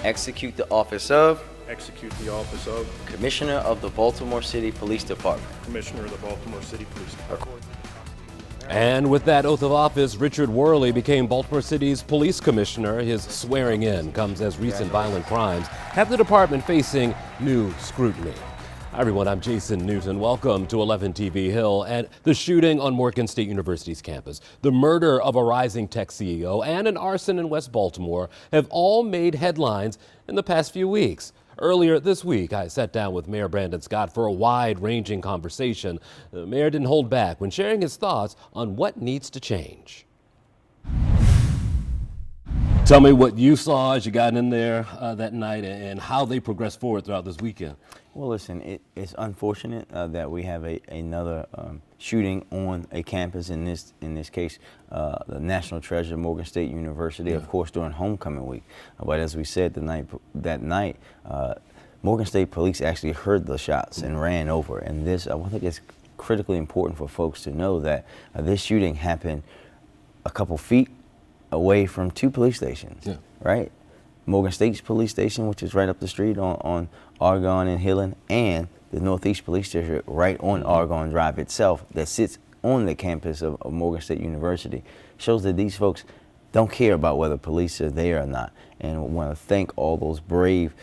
execute the office of execute the office of Commissioner of the Baltimore City Police Department. Commissioner of the Baltimore City Police Department. And with that oath of office, Richard Worley became Baltimore City's police commissioner. His swearing in comes as recent violent crimes have the department facing new scrutiny. Hi everyone, I'm Jason Newton. Welcome to 11 TV Hill. And the shooting on Morgan State University's campus, the murder of a rising tech CEO, and an arson in West Baltimore have all made headlines in the past few weeks. Earlier this week, I sat down with Mayor Brandon Scott for a wide-ranging conversation. The mayor didn't hold back when sharing his thoughts on what needs to change. Tell me what you saw as you got in there that night and how they progressed forward throughout this weekend. Well, listen, it's unfortunate that we have another shooting on a campus, in this case, the national treasure, Morgan State University, of course, during homecoming week. But as we said that night, Morgan State police actually heard the shots and ran over. And this, I think it's critically important for folks to know that this shooting happened a couple feet away from two police stations, right? Morgan State's police station, which is right up the street on Argonne and Hillen, and the Northeast Police District right on Argonne Drive itself that sits on the campus of Morgan State University, shows that these folks don't care about whether police are there or not. And we want to thank all those brave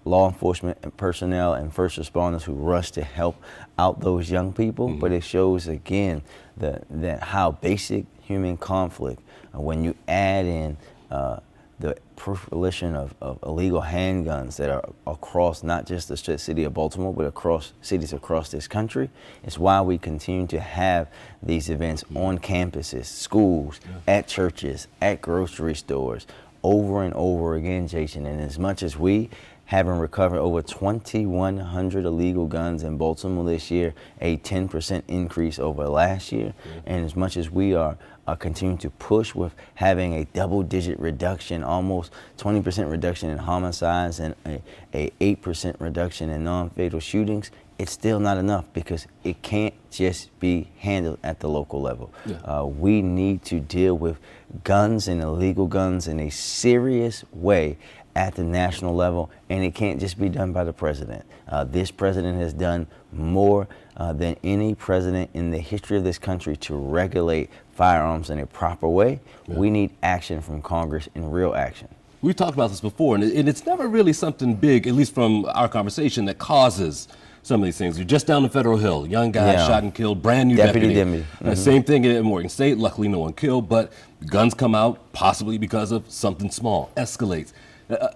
law enforcement personnel and first responders who rushed to help out those young people. But it shows again that how basic human conflict, when you add in the proliferation of illegal handguns that are across not just the city of Baltimore, but across cities across this country, it's why we continue to have these events on campuses, schools, at churches, at grocery stores, over and over again, Jason. And as much as we having recovered over 2,100 illegal guns in Baltimore this year, a 10% increase over last year, and as much as we are continuing to push with having a double-digit reduction, almost 20% reduction in homicides and a 8% reduction in non-fatal shootings, it's still not enough because it can't just be handled at the local level. We need to deal with guns and illegal guns in a serious way at the national level, and it can't just be done by the president. This president has done more than any president in the history of this country to regulate firearms in a proper way. We need action from Congress, and real action. We've talked about this before, and it's never really something big, at least from our conversation, that causes some of these things. You're just down the Federal Hill, young guy shot and killed, brand new deputy. Same thing at Morgan State, luckily no one killed, but guns come out possibly because of something small, escalates.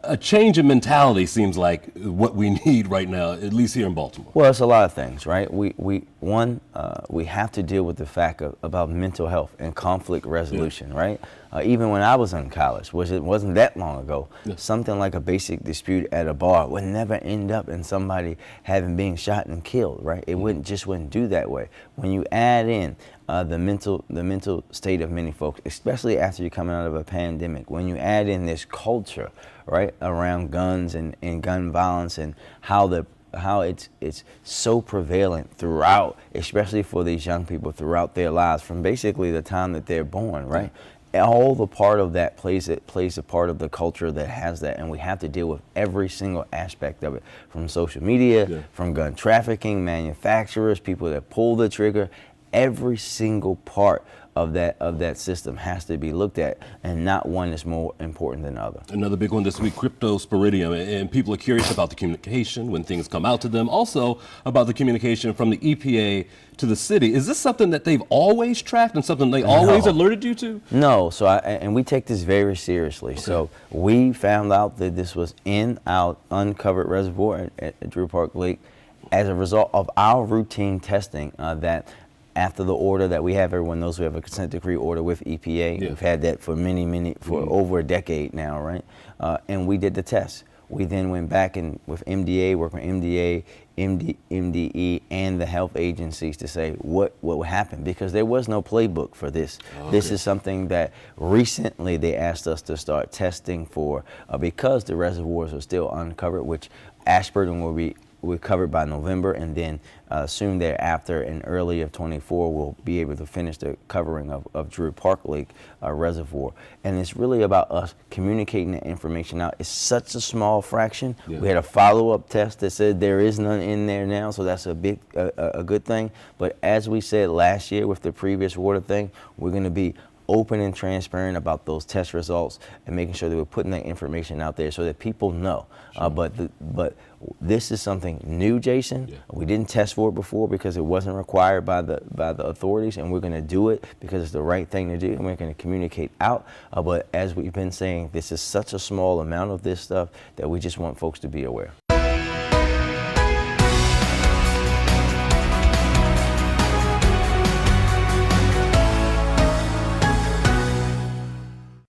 A change in mentality seems like what we need right now, at least here in Baltimore. Well, it's a lot of things, right? We have to deal with the fact about mental health and conflict resolution, right? Even when I was in college, which it wasn't that long ago, something like a basic dispute at a bar would never end up in somebody being shot and killed, right? It wouldn't do that way. When you add in the mental state of many folks, especially after you're coming out of a pandemic, when you add in this culture, right, around guns and gun violence, and how it's so prevalent throughout, especially for these young people throughout their lives, from basically the time that they're born, right? All the part of that plays a part of the culture that has that, and we have to deal with every single aspect of it, from social media, from gun trafficking, manufacturers, people that pull the trigger. Every single part of that system has to be looked at, and not one is more important than the other. Another big one this week, cryptosporidium, and people are curious about the communication when things come out to them, also about the communication from the EPA to the city. Is this something that they've always tracked and something they always alerted you to? No, and we take this very seriously. So we found out that this was in our uncovered reservoir at Drew Park Lake as a result of our routine testing that after the order that we have, everyone knows we have a consent decree order with EPA. We've had that for for over a decade now, right? And we did the test. We then went back and with MDA, worked with MDA, MDE, and the health agencies to say what happened, because there was no playbook for this. This is something that recently they asked us to start testing for because the reservoirs are still uncovered, which Ashburton will we're covered by November, and then soon thereafter, in early of 24, we'll be able to finish the covering of Drew Park Lake Reservoir. And it's really about us communicating the information out. It's such a small fraction. Yeah. We had a follow-up test that said there is none in there now, so that's a good thing. But as we said last year with the previous water thing, we're going to be open and transparent about those test results and making sure that we're putting that information out there so that people know. Sure. But this is something new, Jason. Yeah. We didn't test for it before because it wasn't required by the authorities, and we're going to do it because it's the right thing to do, and we're going to communicate out. But as we've been saying, this is such a small amount of this stuff that we just want folks to be aware.